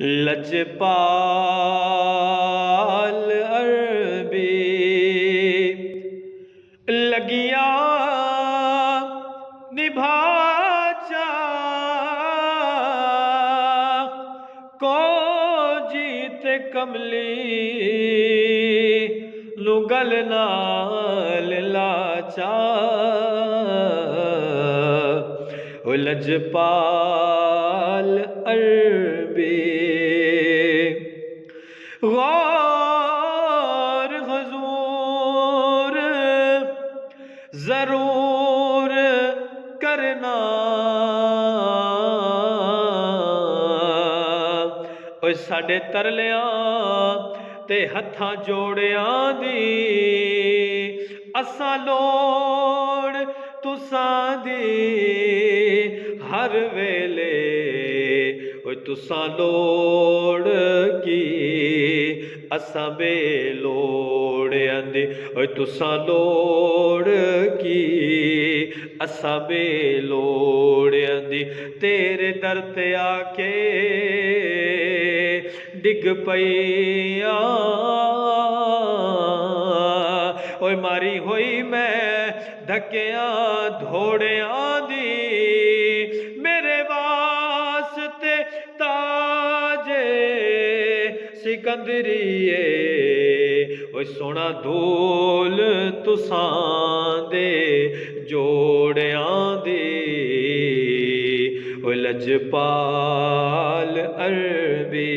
लजपाल अरबी लगिया निभाचा को जीत कमली नुगल नाल लाचा लजपाल अरबी गौर हुजूर जरूर करना ओए साडे तरलियां ते हत्थां जोड़ियां दी असां लोड़ तुसां दी हर वेले ओए तुसां लोड़ की असां बेलोड़ियां दी ओए तुसां लोड़ की असां बेलोड़ियां दी तेरे दर ते आके डिग पईया ओए मारी होई मैं धक्कियां धोड़ियां दी मेरे वास्ते ताजे सिकंदरिए ओए सोना धूल तुसां दे जोड़ियां दी ओए लजपाल अरबी